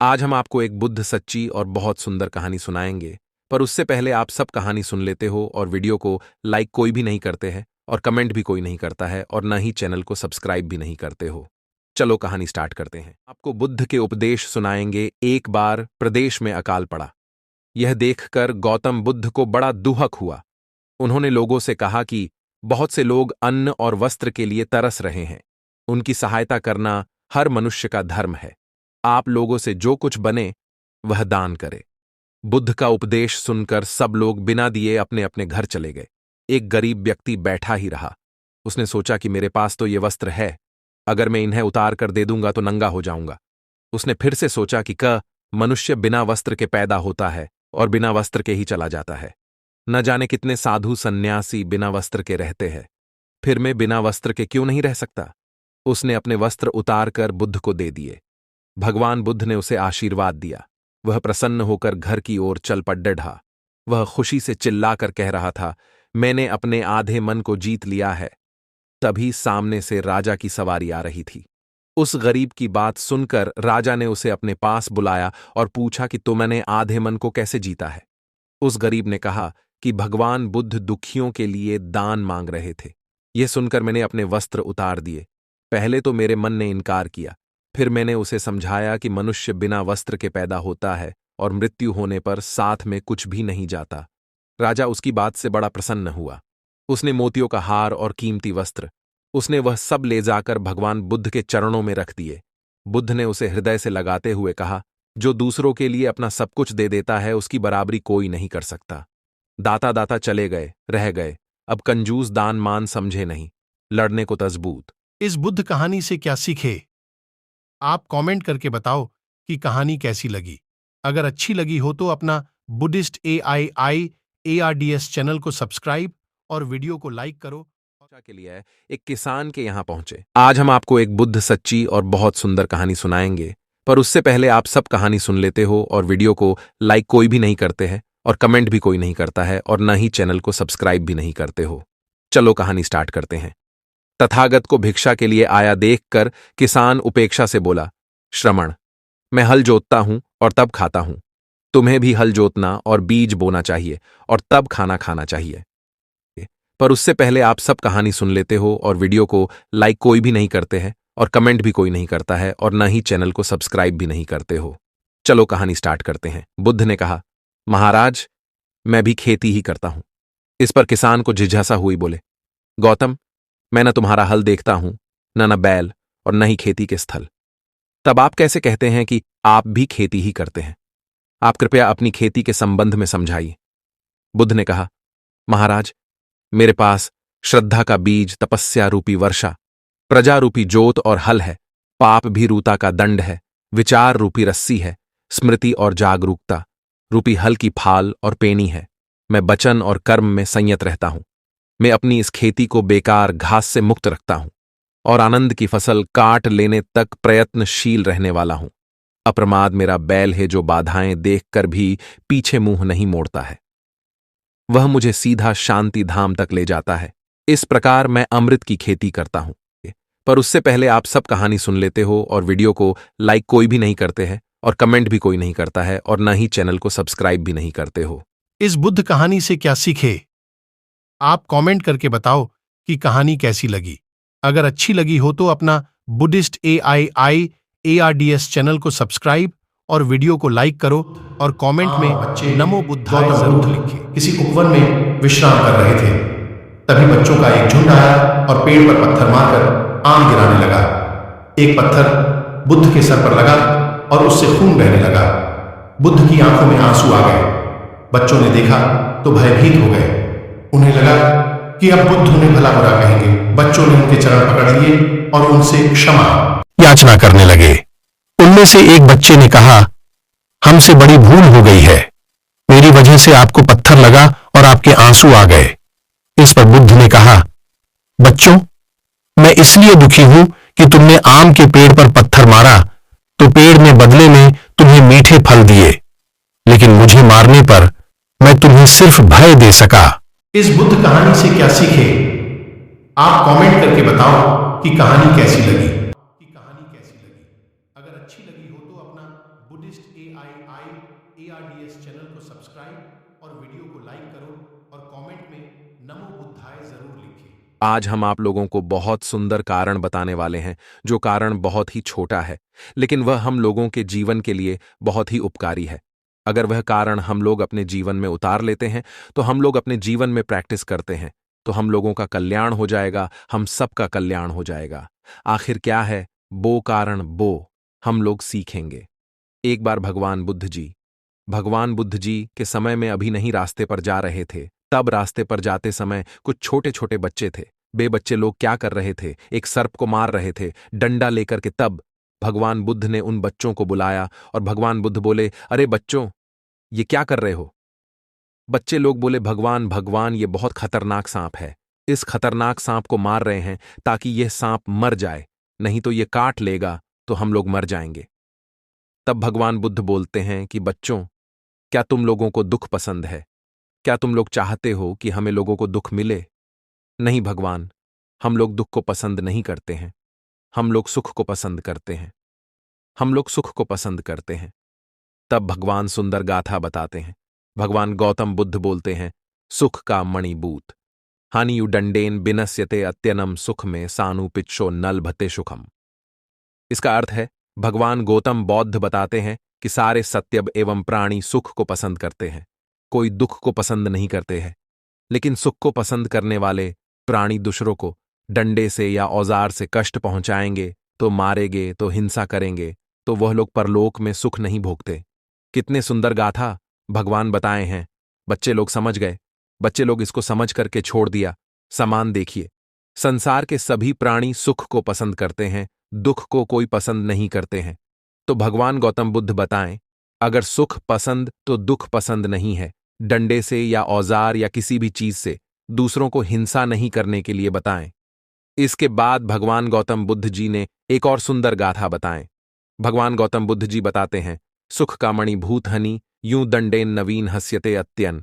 आज हम आपको एक बुद्ध सच्ची और बहुत सुंदर कहानी सुनाएंगे। पर उससे पहले आप सब कहानी सुन लेते हो और वीडियो को लाइक कोई भी नहीं करते हैं और कमेंट भी कोई नहीं करता है और न ही चैनल को सब्सक्राइब भी नहीं करते हो। चलो कहानी स्टार्ट करते हैं। आपको बुद्ध के उपदेश सुनाएंगे। एक बार प्रदेश में अकाल पड़ा। यह देखकर गौतम बुद्ध को बड़ा दुहक हुआ। उन्होंने लोगों से कहा कि बहुत से लोग अन्न और वस्त्र के लिए तरस रहे हैं। उनकी सहायता करना हर मनुष्य का धर्म है। आप लोगों से जो कुछ बने वह दान करे। बुद्ध का उपदेश सुनकर सब लोग बिना दिए अपने अपने घर चले गए। एक गरीब व्यक्ति बैठा ही रहा। उसने सोचा कि मेरे पास तो ये वस्त्र है, अगर मैं इन्हें उतार कर दे दूंगा तो नंगा हो जाऊंगा। उसने फिर से सोचा कि मनुष्य बिना वस्त्र के पैदा होता है और बिना वस्त्र के ही चला जाता है। न जाने कितने साधु सन्यासी बिना वस्त्र के रहते हैं, फिर मैं बिना वस्त्र के क्यों नहीं रह सकता। उसने अपने वस्त्र उतार कर बुद्ध को दे दिए। भगवान बुद्ध ने उसे आशीर्वाद दिया। वह प्रसन्न होकर घर की ओर चल पड़ा। वह खुशी से चिल्लाकर कह रहा था, मैंने अपने आधे मन को जीत लिया है। तभी सामने से राजा की सवारी आ रही थी। उस गरीब की बात सुनकर राजा ने उसे अपने पास बुलाया और पूछा कि तुमने आधे मन को कैसे जीता है। उस गरीब ने कहा कि भगवान बुद्ध दुखियों के लिए दान मांग रहे थे। यह सुनकर मैंने अपने वस्त्र उतार दिए। पहले तो मेरे मन ने इनकार किया, फिर मैंने उसे समझाया कि मनुष्य बिना वस्त्र के पैदा होता है और मृत्यु होने पर साथ में कुछ भी नहीं जाता। राजा उसकी बात से बड़ा प्रसन्न हुआ। उसने मोतियों का हार और कीमती वस्त्र, उसने वह सब ले जाकर भगवान बुद्ध के चरणों में रख दिए। बुद्ध ने उसे हृदय से लगाते हुए कहा, जो दूसरों के लिए अपना सब कुछ दे देता है उसकी बराबरी कोई नहीं कर सकता। दाता दाता चले गए, रह गए, अब कंजूस दान मान समझे नहीं, लड़ने को तजबूत। इस बुद्ध कहानी से क्या सीखे? आप कमेंट करके बताओ कि कहानी कैसी लगी। अगर अच्छी लगी हो तो अपना बुद्धिस्ट AIIARDS चैनल को सब्सक्राइब और वीडियो को लाइक करो। के लिए एक किसान के यहां पहुंचे। आज हम आपको एक बुद्ध सच्ची और बहुत सुंदर कहानी सुनाएंगे। पर उससे पहले आप सब कहानी सुन लेते हो और वीडियो को लाइक कोई भी नहीं करते हैं और कमेंट भी कोई नहीं करता है और न ही चैनल को सब्सक्राइब भी नहीं करते हो। चलो कहानी स्टार्ट करते हैं। तथागत को भिक्षा के लिए आया देखकर किसान उपेक्षा से बोला, श्रमण, मैं हल जोतता हूं और तब खाता हूं। तुम्हें भी हल जोतना और बीज बोना चाहिए और तब खाना खाना चाहिए। पर उससे पहले आप सब कहानी सुन लेते हो और वीडियो को लाइक कोई भी नहीं करते हैं और कमेंट भी कोई नहीं करता है और न ही चैनल को सब्सक्राइब भी नहीं करते हो। चलो कहानी स्टार्ट करते हैं। बुद्ध ने कहा, महाराज, मैं भी खेती ही करता हूं। इस पर किसान को जिज्ञासा हुई, बोले, गौतम, मैं न तुम्हारा हल देखता हूं, न बैल और न ही खेती के स्थल। तब आप कैसे कहते हैं कि आप भी खेती ही करते हैं? आप कृपया अपनी खेती के संबंध में समझाइए। बुद्ध ने कहा, महाराज, मेरे पास श्रद्धा का बीज, तपस्या रूपी वर्षा, प्रजा रूपी जोत और हल है, पाप भी रूता का दंड है, विचार रूपी रस्सी है, स्मृति और जागरूकता रूपी हल की फाल और पेनी है। मैं वचन और कर्म में संयत रहता हूं। मैं अपनी इस खेती को बेकार घास से मुक्त रखता हूं और आनंद की फसल काट लेने तक प्रयत्नशील रहने वाला हूं। अप्रमाद मेरा बैल है जो बाधाएं देखकर भी पीछे मुंह नहीं मोड़ता है। वह मुझे सीधा शांति धाम तक ले जाता है। इस प्रकार मैं अमृत की खेती करता हूं। पर उससे पहले आप सब कहानी सुन लेते हो और वीडियो को लाइक कोई भी नहीं करते हैं और कमेंट भी कोई नहीं करता है और न ही चैनल को सब्सक्राइब भी नहीं करते हो। इस बुद्ध कहानी से क्या सीखे? आप कमेंट करके बताओ कि कहानी कैसी लगी। अगर अच्छी लगी हो तो अपना बुद्धिस्ट AIIARDS चैनल को सब्सक्राइब और वीडियो को लाइक करो और कमेंट में नमो बुद्धाय जरूर लिखें। किसी उपवन में विश्राम कर रहे थे। तभी बच्चों का एक झुंड आया और पेड़ पर पत्थर मारकर आम गिराने लगा। एक पत्थर बुद्ध के सर पर लगा और उससे खून बहने लगा। बुद्ध की आंखों में आंसू आ गए। बच्चों ने देखा तो भयभीत हो गए। उन्हें लगा कि अब बुद्ध उन्हें भला बुरा कहेंगे। बच्चों ने उनके चरण पकड़ लिए और उनसे क्षमा याचना करने लगे। उनमें से एक बच्चे ने कहा, हमसे बड़ी भूल हो गई है, मेरी वजह से आपको पत्थर लगा और आपके आंसू आ गए। इस पर बुद्ध ने कहा, बच्चों, मैं इसलिए दुखी हूं कि तुमने आम के पेड़ पर पत्थर मारा तो पेड़ ने बदले में तुम्हें मीठे फल दिए, लेकिन मुझे मारने पर मैं तुम्हें सिर्फ भय दे सका। इस बुद्ध कहानी से क्या सीखे? आप कमेंट करके बताओ कि कहानी कैसी लगी। अगर अच्छी लगी हो तो अपना Buddhist Buddhist AII ARDS channel को सब्सक्राइब और वीडियो को लाइक करो और कमेंट में नमो बुद्धाय जरूर लिखें। आज हम आप लोगों को बहुत सुंदर कारण बताने वाले हैं, जो कारण बहुत ही छोटा है, लेकिन वह हम लोगों के जीवन के लिए बहुत ही उपकारी है। अगर वह कारण हम लोग अपने जीवन में उतार लेते हैं, तो हम लोग अपने जीवन में प्रैक्टिस करते हैं, तो हम लोगों का कल्याण हो जाएगा, हम सबका कल्याण हो जाएगा। आखिर क्या है वो कारण? वो हम लोग सीखेंगे। एक बार भगवान बुद्ध जी के समय में अभी नहीं रास्ते पर जा रहे थे। तब रास्ते पर जाते समय कुछ छोटे छोटे बच्चे थे। वे बच्चे लोग क्या कर रहे थे? एक सर्प को मार रहे थे डंडा लेकर के। तब भगवान बुद्ध ने उन बच्चों को बुलाया और भगवान बुद्ध बोले, अरे बच्चों, ये क्या कर रहे हो? बच्चे लोग बोले, भगवान ये बहुत खतरनाक सांप है। इस खतरनाक सांप को मार रहे हैं ताकि यह सांप मर जाए, नहीं तो ये काट लेगा तो हम लोग मर जाएंगे। तब भगवान बुद्ध बोलते हैं कि बच्चों, क्या तुम लोगों को दुख पसंद है? क्या तुम लोग चाहते हो कि हमें लोगों को दुख मिले? नहीं भगवान, हम लोग दुख को पसंद नहीं करते हैं, हम लोग सुख को पसंद करते हैं, हम लोग सुख को पसंद करते हैं। तब भगवान सुंदर गाथा बताते हैं। भगवान गौतम बुद्ध बोलते हैं, सुख का मणिबूत हानियु दंडेन बिनस्यते अत्यनम सुख में सानुपिच्छो नलभते सुखम। इसका अर्थ है, भगवान गौतम बौद्ध बताते हैं कि सारे सत्यव एवं प्राणी सुख को पसंद करते हैं, कोई दुख को पसंद नहीं करते हैं। लेकिन सुख को पसंद करने वाले प्राणी दूसरों को डंडे से या औजार से कष्ट पहुंचाएंगे, तो मारेंगे, तो हिंसा करेंगे, तो वह लोग परलोक में सुख नहीं भोगते। कितने सुंदर गाथा भगवान बताए हैं। बच्चे लोग समझ गए। बच्चे लोग इसको समझ करके छोड़ दिया। समान देखिए, संसार के सभी प्राणी सुख को पसंद करते हैं, दुख को कोई पसंद नहीं करते हैं। तो भगवान गौतम बुद्ध बताएं, अगर सुख पसंद तो दुख पसंद नहीं है। डंडे से या औजार या किसी भी चीज से दूसरों को हिंसा नहीं करने के लिए बताएं। इसके बाद भगवान गौतम बुद्ध जी ने एक और सुंदर गाथा बताएं। भगवान गौतम बुद्ध जी बताते हैं, सुख का मणिभूत हनि यूं दंडेन नवीन हस्यते अत्यन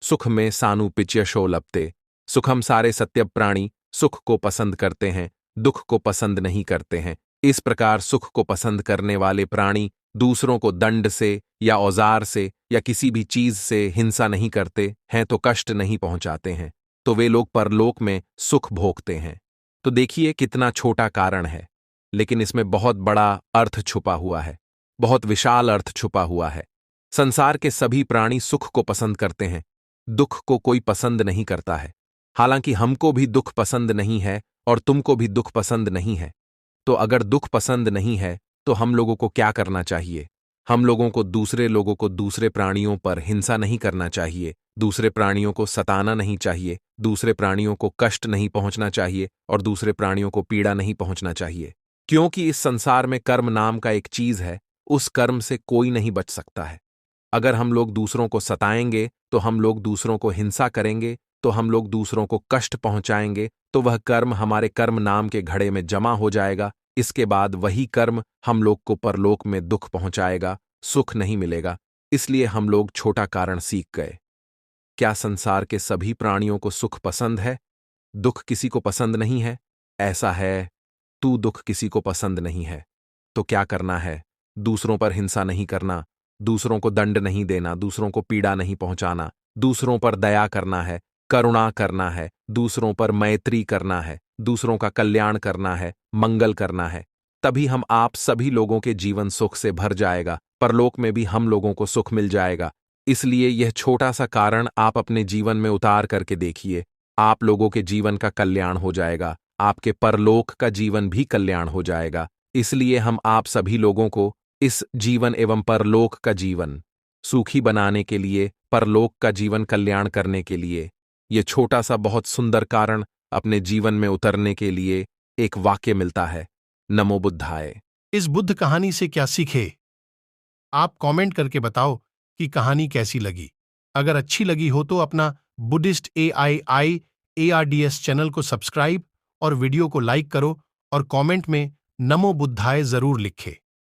सुख में सानु पिच्यशो लपते। सुखम सारे सत्य प्राणी सुख को पसंद करते हैं, दुख को पसंद नहीं करते हैं। इस प्रकार सुख को पसंद करने वाले प्राणी दूसरों को दंड से या औजार से या किसी भी चीज से हिंसा नहीं करते हैं, तो कष्ट नहीं पहुंचाते हैं, तो वे लोग परलोक में सुख भोगते हैं। तो देखिए कितना छोटा कारण है, लेकिन इसमें बहुत बड़ा अर्थ छुपा हुआ है, बहुत विशाल अर्थ छुपा हुआ है। संसार के सभी प्राणी सुख को पसंद करते हैं, दुख को कोई पसंद नहीं करता है। हालांकि हमको भी दुख पसंद नहीं है और तुमको भी दुख पसंद नहीं है। तो अगर दुख पसंद नहीं है तो हम लोगों को क्या करना चाहिए? हम लोगों को दूसरे प्राणियों पर हिंसा नहीं करना चाहिए, दूसरे प्राणियों को सताना नहीं चाहिए, दूसरे प्राणियों को कष्ट नहीं पहुंचना चाहिए और दूसरे प्राणियों को पीड़ा नहीं पहुंचना चाहिए। क्योंकि इस संसार में कर्म नाम का एक चीज है, उस कर्म से कोई नहीं बच सकता है। अगर हम लोग दूसरों को सताएंगे, तो हम लोग दूसरों को हिंसा करेंगे, तो हम लोग दूसरों को कष्ट पहुंचाएंगे, तो वह कर्म हमारे कर्म नाम के घड़े में जमा हो जाएगा। इसके बाद वही कर्म हम लोग को परलोक में दुख पहुंचाएगा, सुख नहीं मिलेगा। इसलिए हम लोग छोटा कारण सीख गए। क्या संसार के सभी प्राणियों को सुख पसंद है, दुख किसी को पसंद नहीं है? ऐसा है, तू दुख किसी को पसंद नहीं है तो क्या करना है? दूसरों पर हिंसा नहीं करना, दूसरों को दंड नहीं देना, दूसरों को पीड़ा नहीं पहुंचाना, दूसरों पर दया करना है, करुणा करना है, दूसरों पर मैत्री करना है, दूसरों का कल्याण करना है, मंगल करना है। तभी हम आप सभी लोगों के जीवन सुख से भर जाएगा, परलोक में भी हम लोगों को सुख मिल जाएगा। इसलिए यह छोटा सा कारण आप अपने जीवन में उतार करके देखिए, आप लोगों के जीवन का कल्याण हो जाएगा, आपके परलोक का जीवन भी कल्याण हो जाएगा। इसलिए हम आप सभी लोगों को इस जीवन एवं परलोक का जीवन सुखी बनाने के लिए, परलोक का जीवन कल्याण करने के लिए, ये छोटा सा बहुत सुंदर कारण अपने जीवन में उतरने के लिए एक वाक्य मिलता है, नमो बुद्धाय। इस बुद्ध कहानी से क्या सीखे? आप कमेंट करके बताओ कि कहानी कैसी लगी। अगर अच्छी लगी हो तो अपना बुद्धिस्ट AII ARDS चैनल को सब्सक्राइब और वीडियो को लाइक करो और कमेंट में नमो बुद्धाय जरूर लिखे।